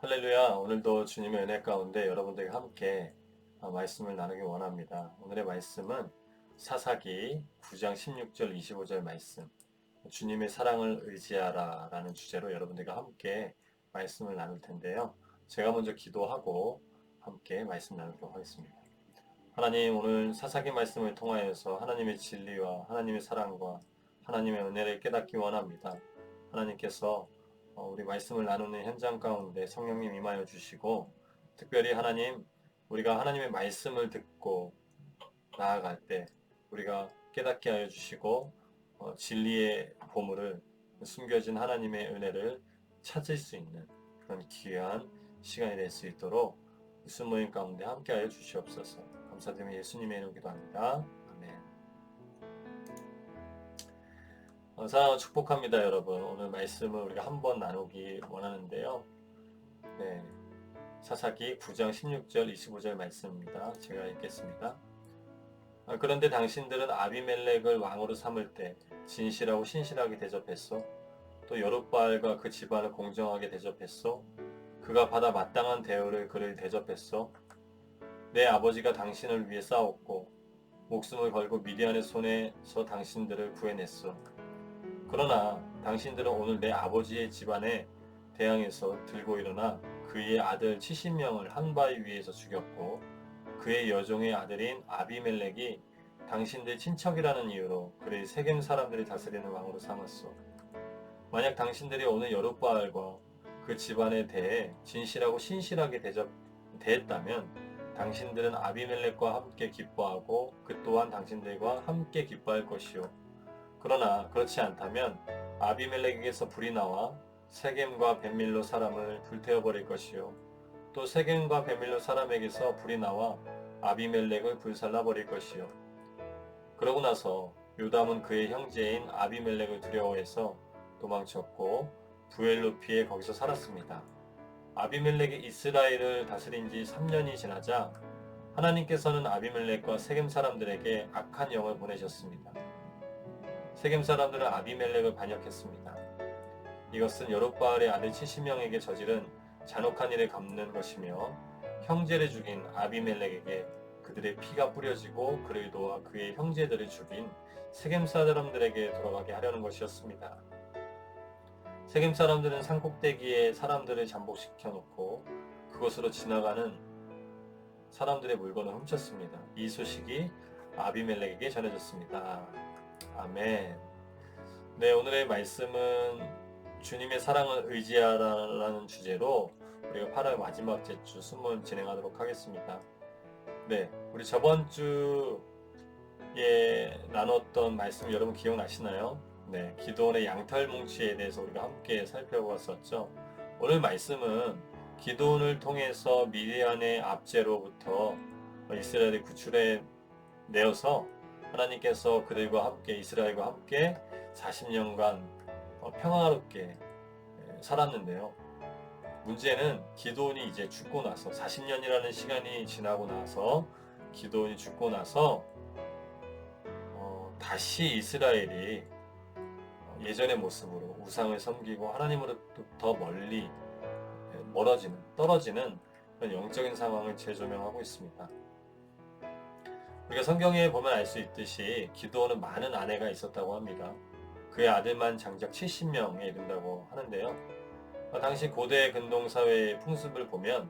할렐루야. 오늘도 주님의 은혜 가운데 여러분들과 함께 말씀을 나누기 원합니다. 오늘의 말씀은 사사기 9장 16절 25절 말씀, 주님의 사랑을 의지하라 라는 주제로 여러분들과 함께 말씀을 나눌 텐데요. 제가 먼저 기도하고 함께 말씀 나누도록 하겠습니다. 하나님, 오늘 사사기 말씀을 통하여서 하나님의 진리와 하나님의 사랑과 하나님의 은혜를 깨닫기 원합니다. 하나님께서 우리 말씀을 나누는 현장 가운데 성령님 임하여 주시고, 특별히 하나님, 우리가 하나님의 말씀을 듣고 나아갈 때 우리가 깨닫게 하여 주시고, 진리의 보물을, 숨겨진 하나님의 은혜를 찾을 수 있는 그런 귀한 시간이 될 수 있도록 순모임 가운데 함께 하여 주시옵소서. 감사드리며 예수님의 이름으로 기도합니다. 아멘. 사랑하고 축복합니다, 여러분. 오늘 말씀을 우리가 한번 나누기 원하는데요. 네, 사사기 9장 16절 25절 말씀입니다. 제가 읽겠습니다. 그런데 당신들은 아비멜렉을 왕으로 삼을 때 진실하고 신실하게 대접했소. 또 여룻바알과 그 집안을 공정하게 대접했소. 그가 받아 마땅한 대우를 그를 대접했소. 내 아버지가 당신을 위해 싸웠고 목숨을 걸고 미디안의 손에서 당신들을 구해냈소. 그러나 당신들은 오늘 내 아버지의 집안에 대항해서 들고 일어나 그의 아들 70명을 한 바위 위에서 죽였고, 그의 여종의 아들인 아비멜렉이 당신들 친척이라는 이유로 그를 세겜 사람들이 다스리는 왕으로 삼았소. 만약 당신들이 오늘 여룻바알과 그 집안에 대해 진실하고 신실하게 대했다면 당신들은 아비멜렉과 함께 기뻐하고 그 또한 당신들과 함께 기뻐할 것이요. 그러나 그렇지 않다면 아비멜렉에게서 불이 나와 세겜과 벳밀로 사람을 불태워버릴 것이요. 또 세겜과 벳밀로 사람에게서 불이 나와 아비멜렉을 불살라버릴 것이요. 그러고 나서 요담은 그의 형제인 아비멜렉을 두려워해서 도망쳤고 부엘 높이에 거기서 살았습니다. 아비멜렉이 이스라엘을 다스린 지 3년이 지나자 하나님께서는 아비멜렉과 세겜 사람들에게 악한 영을 보내셨습니다. 세겜 사람들은 아비멜렉을 반역했습니다. 이것은 여룻바알의 아들 70명에게 저지른 잔혹한 일을 갚는 것이며, 형제를 죽인 아비멜렉에게 그들의 피가 뿌려지고 그를 도와 그의 형제들을 죽인 세겜 사람들에게 돌아가게 하려는 것이었습니다. 세겜 사람들은 산꼭대기에 사람들을 잠복시켜 놓고 그곳으로 지나가는 사람들의 물건을 훔쳤습니다. 이 소식이 아비멜렉에게 전해졌습니다. 아멘. 네, 오늘의 말씀은 주님의 사랑을 의지하라는 주제로 우리가 8월 마지막 주 순문 진행하도록 하겠습니다. 네, 우리 저번 주에 나눴던 말씀 여러분 기억나시나요? 네, 기드온의 양털 뭉치에 대해서 우리가 함께 살펴보았었죠. 오늘 말씀은 기드온을 통해서 미디안의 압제로부터 이스라엘을 구출해 내어서 하나님께서 그들과 함께 이스라엘과 함께 40년간 평화롭게 살았는데요. 문제는 기드온이 이제 죽고 나서 40년이라는 시간이 지나고 나서 기드온이 죽고 나서 다시 이스라엘이 예전의 모습으로 우상을 섬기고 하나님으로부터 멀리 떨어지는 그런 영적인 상황을 재조명하고 있습니다. 우리가 성경에 보면 알 수 있듯이 기드온은 많은 아내가 있었다고 합니다. 그의 아들만 장작 70명에 이른다고 하는데요. 당시 고대 근동사회의 풍습을 보면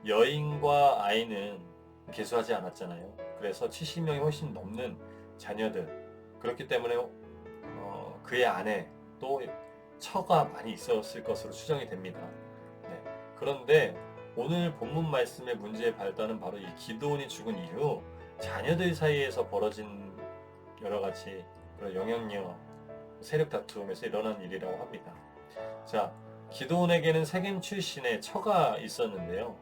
여인과 아이는 계수하지 않았잖아요. 그래서 70명이 훨씬 넘는 자녀들, 그렇기 때문에 그의 아내 또 처가 많이 있었을 것으로 추정이 됩니다. 네. 그런데 오늘 본문 말씀의 문제의 발단은 바로 이 기드온이 죽은 이후 자녀들 사이에서 벌어진 여러 가지 그런 영향력, 세력 다툼에서 일어난 일이라고 합니다. 자, 기드온에게는 세겜 출신의 처가 있었는데요.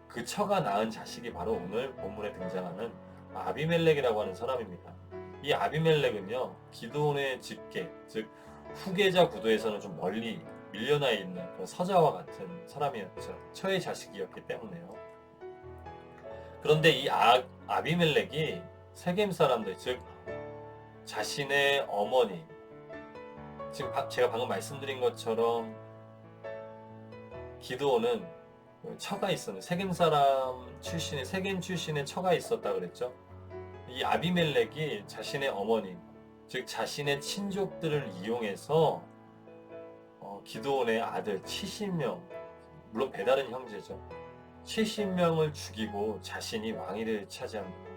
그 처가 낳은 자식이 바로 오늘 본문에 등장하는 아비멜렉이라고 하는 사람입니다. 이 아비멜렉은요, 기드온의 직계, 즉 후계자 구도에서는 좀 멀리 밀려나 있는 그런 서자와 같은 사람이었죠. 처의 자식이었기 때문에요. 그런데 이 아비멜렉이 세겜 사람들, 즉 자신의 어머니, 지금 제가 방금 말씀드린 것처럼 기드온은 처가 있었는데 세겜 사람 출신의 세겜 출신의 처가 있었다 그랬죠. 이 아비멜렉이 자신의 어머님, 즉 자신의 친족들을 이용해서 기드온의 아들 70명, 물론 배다른 형제죠. 70명을 죽이고 자신이 왕위를 차지합니다.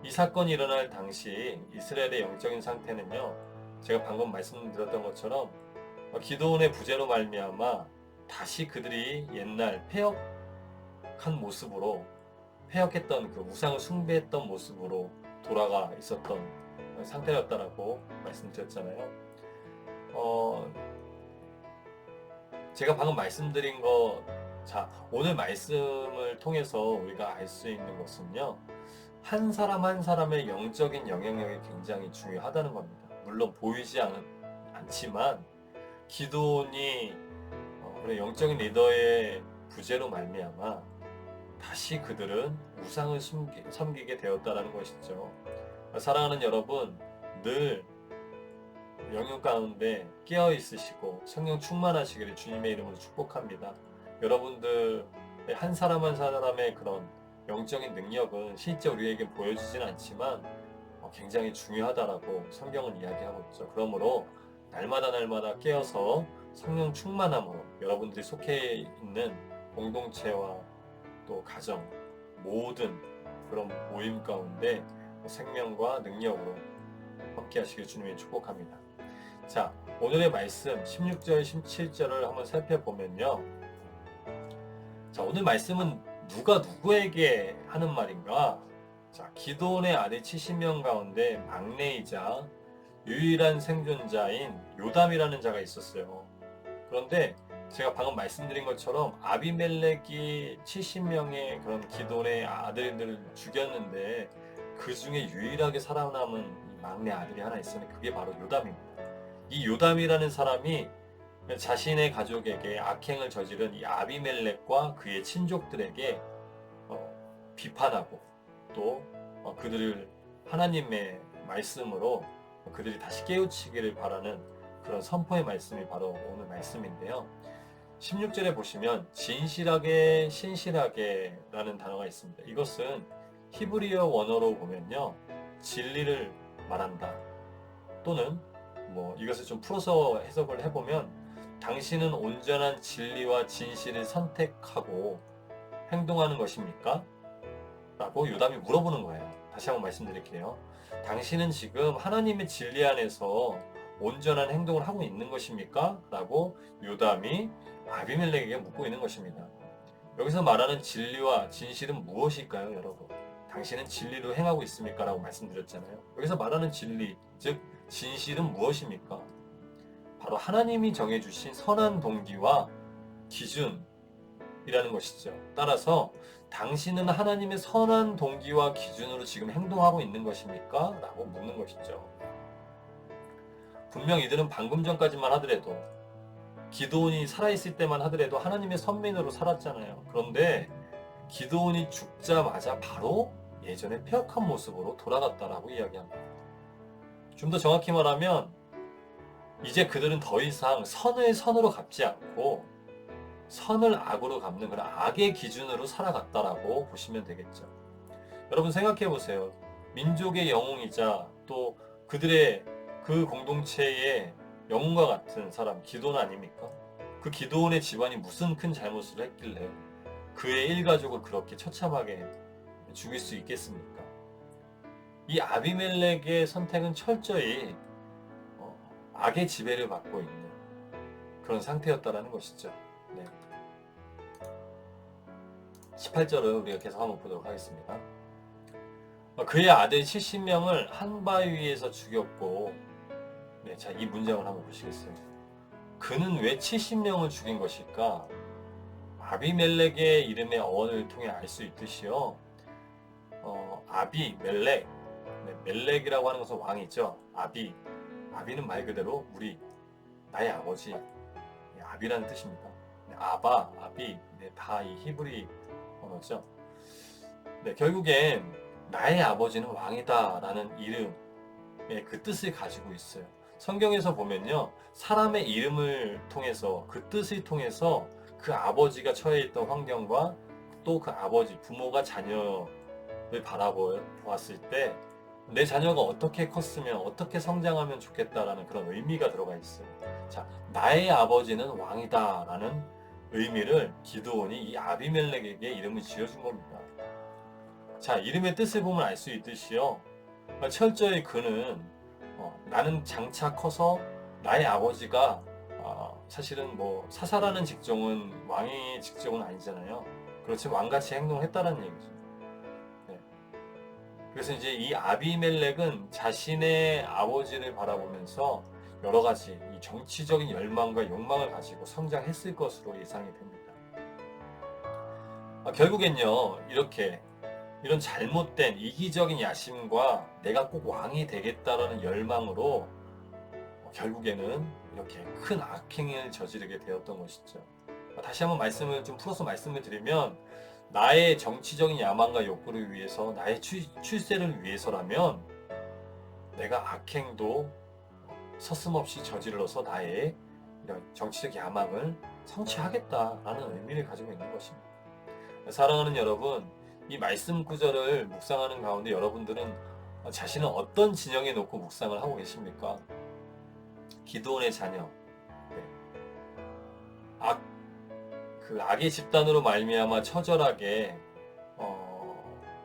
이 사건이 일어날 당시 이스라엘의 영적인 상태는요, 제가 방금 말씀드렸던 것처럼 기드온의 부재로 말미암아 다시 그들이 옛날 패역한 모습으로, 패역했던 그 우상을 숭배했던 모습으로 돌아가 있었던 상태였다라고 말씀드렸잖아요. 제가 방금 말씀드린 거, 자, 오늘 말씀을 통해서 우리가 알 수 있는 것은요, 한 사람 한 사람의 영적인 영향력이 굉장히 중요하다는 겁니다. 물론 보이지 않지만 기드온이 그런 영적인 리더의 부재로 말미암아 다시 그들은 우상을 섬기게 되었다는 것이죠. 사랑하는 여러분, 늘 영역 가운데 깨어 있으시고 성령 충만하시기를 주님의 이름으로 축복합니다. 여러분들의 한 사람 한 사람의 그런 영적인 능력은 실제 우리에게 보여지진 않지만 굉장히 중요하다라고 성경은 이야기하고 있죠. 그러므로 날마다 깨어서 성령 충만함으로 여러분들이 속해 있는 공동체와 또 가정, 모든 그런 모임 가운데 생명과 능력으로 함께 하시길 주님이 축복합니다. 자, 오늘의 말씀 16절, 17절을 한번 살펴보면요. 자, 오늘 말씀은 누가 누구에게 하는 말인가? 자, 기드온의 아들 70명 가운데 막내이자 유일한 생존자인 요담이라는 자가 있었어요. 그런데 제가 방금 말씀드린 것처럼 아비멜렉이 70명의 그런 기드온의 아들들을 죽였는데 그 중에 유일하게 살아남은 막내 아들이 하나 있었는데 그게 바로 요담입니다. 이 요담이라는 사람이 자신의 가족에게 악행을 저지른 이 아비멜렉과 그의 친족들에게 비판하고 또 그들을 하나님의 말씀으로 그들이 다시 깨우치기를 바라는 그런 선포의 말씀이 바로 오늘 말씀인데요. 16절에 보시면 진실하게 신실하게 라는 단어가 있습니다. 이것은 히브리어 원어로 보면요, 진리를 말한다, 또는 이것을 좀 풀어서 해석을 해보면 당신은 온전한 진리와 진실을 선택하고 행동하는 것입니까? 라고 요담이 물어보는 거예요. 다시 한번 말씀드릴게요. 당신은 지금 하나님의 진리 안에서 온전한 행동을 하고 있는 것입니까? 라고 요담이 아비멜렉에게 묻고 있는 것입니다. 여기서 말하는 진리와 진실은 무엇일까요, 여러분? 당신은 진리로 행하고 있습니까? 라고 말씀드렸잖아요. 여기서 말하는 진리, 즉 진실은 무엇입니까? 바로 하나님이 정해주신 선한 동기와 기준이라는 것이죠. 따라서 당신은 하나님의 선한 동기와 기준으로 지금 행동하고 있는 것입니까? 라고 묻는 것이죠. 분명 이들은 방금 전까지만 하더라도, 기드온이 살아있을 때만 하더라도 하나님의 선민으로 살았잖아요. 그런데 기드온이 죽자마자 바로 예전의 패역한 모습으로 돌아갔다라고 이야기합니다. 좀 더 정확히 말하면 이제 그들은 더 이상 선을 선으로 갚지 않고 선을 악으로 갚는 그런 악의 기준으로 살아갔다라고 보시면 되겠죠. 여러분 생각해 보세요. 민족의 영웅이자 또 그들의 그 공동체의 영웅과 같은 사람 기드온 아닙니까? 그 기드온의 집안이 무슨 큰 잘못을 했길래 그의 일가족을 그렇게 처참하게 죽일 수 있겠습니까? 이 아비멜렉의 선택은 철저히 악의 지배를 받고 있는 그런 상태였다라는 것이죠. 네. 18절을 우리가 계속 한번 보도록 하겠습니다. 그의 아들 70명을 한 바위 위에서 죽였고, 네, 자, 이 문장을 한번 보시겠어요? 그는 왜 70명을 죽인 것일까? 아비멜렉의 이름의 어원을 통해 알 수 있듯이요. 아비멜렉, 네, 멜렉이라고 하는 것은 왕이죠. 아비는 말 그대로 나의 아버지, 네, 아비라는 뜻입니다. 네, 아비, 네, 다 이 히브리 언어죠. 네, 결국엔 나의 아버지는 왕이다라는 이름의 그 뜻을 가지고 있어요. 성경에서 보면요, 사람의 이름을 통해서 그 뜻을 통해서 그 아버지가 처해 있던 환경과 또 그 아버지, 부모가 자녀를 바라보았을 때 내 자녀가 어떻게 컸으면 어떻게 성장하면 좋겠다라는 그런 의미가 들어가 있어요. 자, 나의 아버지는 왕이다라는 의미를 기드온이 이 아비멜렉에게 이름을 지어준 겁니다. 자, 이름의 뜻을 보면 알 수 있듯이요. 철저히 그는 나는 장차 커서 나의 아버지가 사실은 뭐 사사라는 직종은 왕의 직종은 아니잖아요. 그렇지만 왕같이 행동을 했다는 얘기죠. 네. 그래서 이제 이 아비멜렉은 자신의 아버지를 바라보면서 여러 가지 이 정치적인 열망과 욕망을 가지고 성장했을 것으로 예상이 됩니다. 결국엔요, 이런 잘못된 이기적인 야심과 내가 꼭 왕이 되겠다라는 열망으로 결국에는 이렇게 큰 악행을 저지르게 되었던 것이죠. 다시 한번 말씀을 좀 풀어서 말씀을 드리면 나의 정치적인 야망과 욕구를 위해서 나의 출세를 위해서라면 내가 악행도 서슴없이 저질러서 나의 이런 정치적 야망을 성취하겠다라는 의미를 가지고 있는 것입니다. 사랑하는 여러분, 이 말씀 구절을 묵상하는 가운데 여러분들은 자신은 어떤 진영에 놓고 묵상을 하고 계십니까? 기드온의 자녀, 그 악의 집단으로 말미암아 처절하게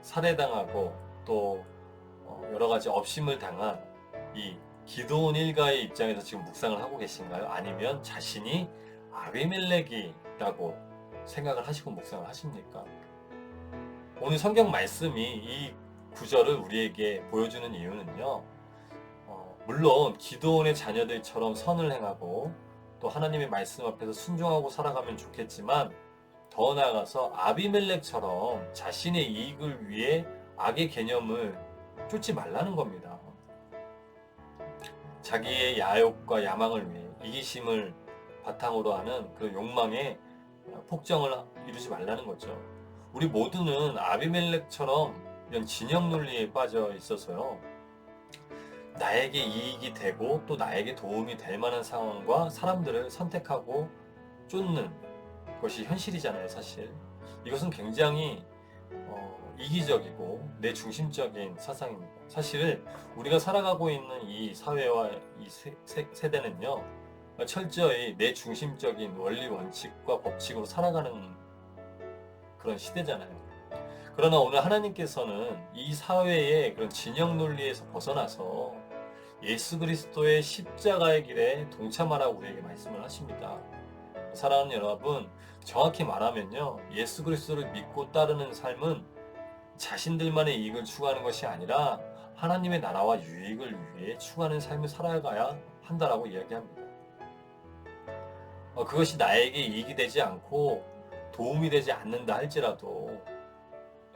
살해당하고 또 여러 가지 업심을 당한 이 기드온 일가의 입장에서 지금 묵상을 하고 계신가요? 아니면 자신이 아비멜렉이라고 생각을 하시고 묵상을 하십니까? 오늘 성경 말씀이 이 구절을 우리에게 보여주는 이유는요. 물론 기드온의 자녀들처럼 선을 행하고 또 하나님의 말씀 앞에서 순종하고 살아가면 좋겠지만 더 나아가서 아비멜렉처럼 자신의 이익을 위해 악의 개념을 쫓지 말라는 겁니다. 자기의 야욕과 야망을 위해 이기심을 바탕으로 하는 그 욕망에 폭정을 이루지 말라는 거죠. 우리 모두는 아비멜렉처럼 이런 진영 논리에 빠져 있어서요. 나에게 이익이 되고 또 나에게 도움이 될 만한 상황과 사람들을 선택하고 쫓는 것이 현실이잖아요, 사실. 이것은 굉장히 이기적이고 내 중심적인 사상입니다. 사실 우리가 살아가고 있는 이 사회와 이 세대는요, 철저히 내 중심적인 원리 원칙과 법칙으로 살아가는 그런 시대잖아요. 그러나 오늘 하나님께서는 이 사회의 그런 진영 논리에서 벗어나서 예수 그리스도의 십자가의 길에 동참하라고 우리에게 말씀을 하십니다. 사랑하는 여러분, 정확히 말하면요, 예수 그리스도를 믿고 따르는 삶은 자신들만의 이익을 추구하는 것이 아니라 하나님의 나라와 유익을 위해 추구하는 삶을 살아가야 한다라고 이야기합니다. 그것이 나에게 이익이 되지 않고 도움이 되지 않는다 할지라도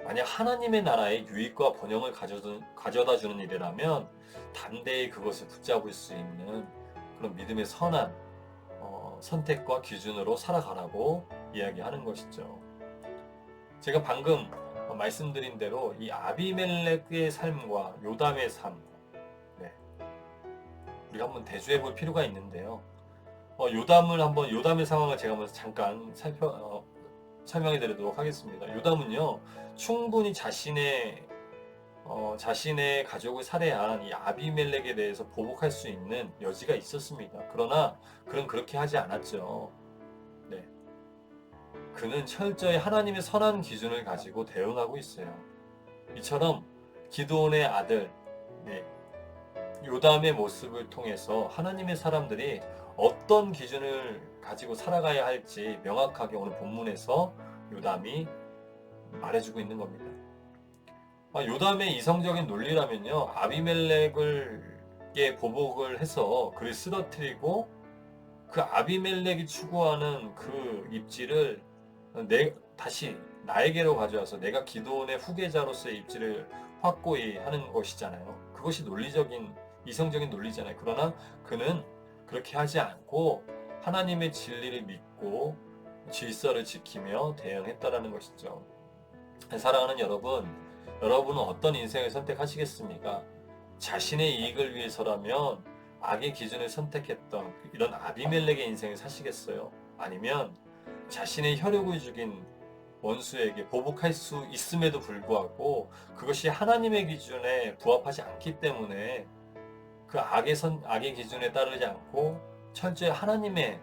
만약 하나님의 나라의 유익과 번영을 가져다 주는 일이라면 담대히 그것을 붙잡을 수 있는 그런 믿음의 선한 선택과 기준으로 살아가라고 이야기하는 것이죠. 제가 방금 말씀드린 대로 이 아비멜렉의 삶과 요담의 삶, 우리가 한번 대조해 볼 필요가 있는데요. 요담의 상황을 제가 한번 잠깐 설명해 드리도록 하겠습니다. 요담은요, 충분히 자신의 가족을 살해한 이 아비멜렉에 대해서 보복할 수 있는 여지가 있었습니다. 그러나 그는 그렇게 하지 않았죠. 그는 철저히 하나님의 선한 기준을 가지고 대응하고 있어요. 이처럼 기드온의 아들 요담의 모습을 통해서 하나님의 사람들이 어떤 기준을 가지고 살아가야 할지 명확하게 오늘 본문에서 요담이 말해주고 있는 겁니다. 요담의 이성적인 논리라면요, 아비멜렉에게 보복을 해서 그를 쓰러뜨리고 그 아비멜렉이 추구하는 그 입지를 다시 나에게로 가져와서 내가 기드온의 후계자로서의 입지를 확고히 하는 것이잖아요. 그것이 이성적인 논리잖아요. 그러나 그는 그렇게 하지 않고 하나님의 진리를 믿고 질서를 지키며 대응했다라는 것이죠. 사랑하는 여러분은 어떤 인생을 선택하시겠습니까? 자신의 이익을 위해서라면 악의 기준을 선택했던 이런 아비멜렉의 인생을 사시겠어요? 아니면 자신의 혈육을 죽인 원수에게 보복할 수 있음에도 불구하고 그것이 하나님의 기준에 부합하지 않기 때문에 그 악의 기준에 따르지 않고 철저히 하나님의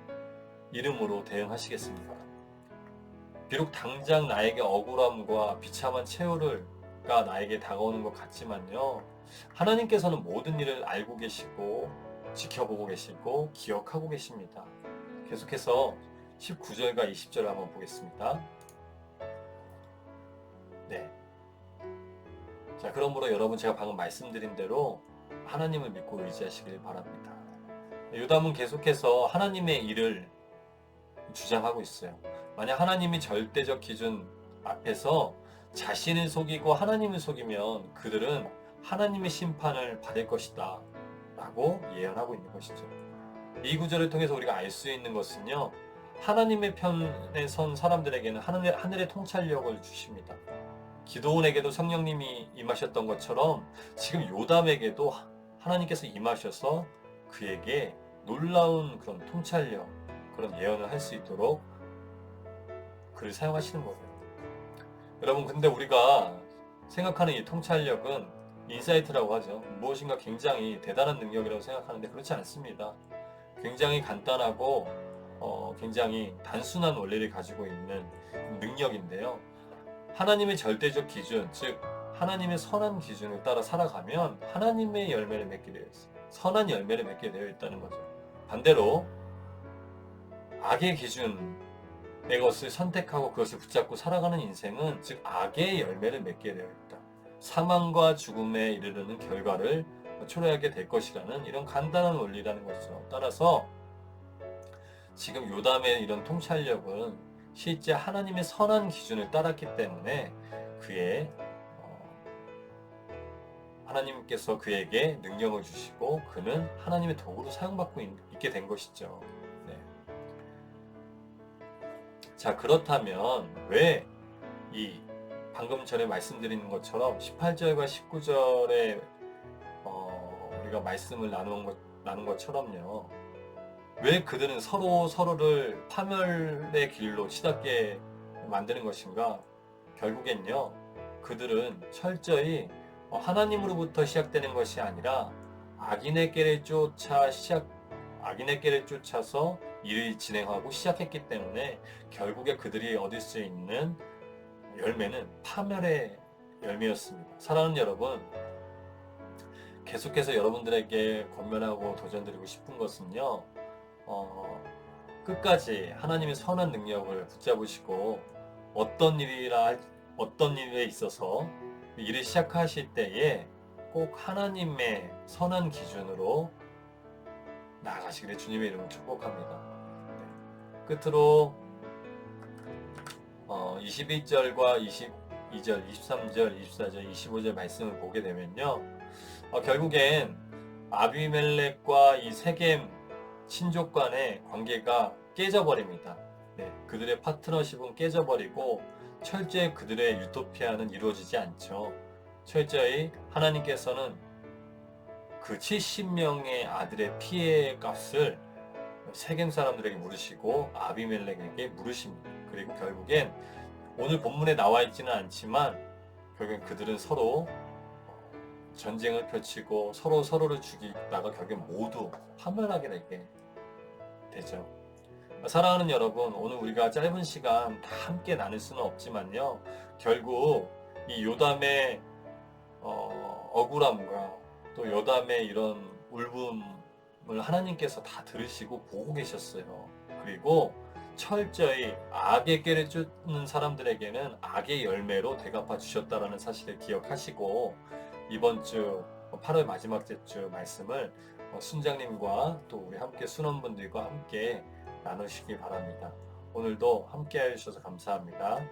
이름으로 대응하시겠습니까? 비록 당장 나에게 억울함과 비참한 최후가 나에게 다가오는 것 같지만요. 하나님께서는 모든 일을 알고 계시고 지켜보고 계시고 기억하고 계십니다. 계속해서 19절과 20절을 한번 보겠습니다. 네. 자, 그러므로 여러분 제가 방금 말씀드린 대로 하나님을 믿고 의지하시길 바랍니다. 요담은 계속해서 하나님의 일을 주장하고 있어요. 만약 하나님이 절대적 기준 앞에서 자신을 속이고 하나님을 속이면 그들은 하나님의 심판을 받을 것이다 라고 예언하고 있는 것이죠. 이 구절을 통해서 우리가 알 수 있는 것은요, 하나님의 편에 선 사람들에게는 하늘의 통찰력을 주십니다. 기도원에게도 성령님이 임하셨던 것처럼 지금 요담에게도 하나님께서 임하셔서 그에게 놀라운 그런 통찰력, 그런 예언을 할 수 있도록 그를 사용하시는 거예요. 여러분, 근데 우리가 생각하는 이 통찰력은 인사이트라고 하죠. 무엇인가 굉장히 대단한 능력이라고 생각하는데 그렇지 않습니다. 굉장히 간단하고 굉장히 단순한 원리를 가지고 있는 능력인데요. 하나님의 절대적 기준, 즉 하나님의 선한 기준을 따라 살아가면 하나님의 열매를 맺게 되어 있어요. 선한 열매를 맺게 되어 있다는 거죠. 반대로 악의 기준의 것을 선택하고 그것을 붙잡고 살아가는 인생은 즉 악의 열매를 맺게 되어 있다. 사망과 죽음에 이르르는 결과를 초래하게 될 것이라는 이런 간단한 원리라는 것이죠. 따라서 지금 요담의 이런 통찰력은 실제 하나님의 선한 기준을 따랐기 때문에 하나님께서 그에게 능력을 주시고 그는 하나님의 도구로 사용받고 있게 된 것이죠. 네. 자, 그렇다면 왜 방금 전에 말씀드린 것처럼 18절과 19절에 우리가 말씀을 나눈 것처럼요. 왜 그들은 서로를 파멸의 길로 치닫게 만드는 것인가? 결국엔요. 그들은 철저히 하나님으로부터 시작되는 것이 아니라 악인의 꾀를 쫓아서 일을 진행하고 시작했기 때문에 결국에 그들이 얻을 수 있는 열매는 파멸의 열매였습니다. 사랑하는 여러분, 계속해서 여러분들에게 권면하고 도전드리고 싶은 것은요, 끝까지 하나님의 선한 능력을 붙잡으시고 어떤 일에 있어서 일을 시작하실 때에 꼭 하나님의 선한 기준으로 나아가시기를 주님의 이름으로 축복합니다. 네. 끝으로 21절과 22절, 23절, 24절, 25절 말씀을 보게 되면요. 결국엔 아비멜렉과 이 세겜 친족 간의 관계가 깨져버립니다. 네, 그들의 파트너십은 깨져버리고 철저히 그들의 유토피아는 이루어지지 않죠. 철저히 하나님께서는 그 70명의 아들의 피해 값을 세겜 사람들에게 물으시고 아비멜렉에게 물으십니다. 그리고 결국엔 오늘 본문에 나와 있지는 않지만 결국엔 그들은 서로 전쟁을 펼치고 서로를 죽이다가 결국엔 모두 파멸하게 되게 되죠. 사랑하는 여러분, 오늘 우리가 짧은 시간 다 함께 나눌 수는 없지만요. 결국 이 요담의 억울함과 또 요담의 이런 울분을 하나님께서 다 들으시고 보고 계셨어요. 그리고 철저히 악의 꾀를 쫓는 사람들에게는 악의 열매로 대갚아 주셨다라는 사실을 기억하시고 이번 주 8월 마지막 주 말씀을 순장님과 또 우리 함께 순원분들과 함께 나누시기 바랍니다. 오늘도 함께 해주셔서 감사합니다.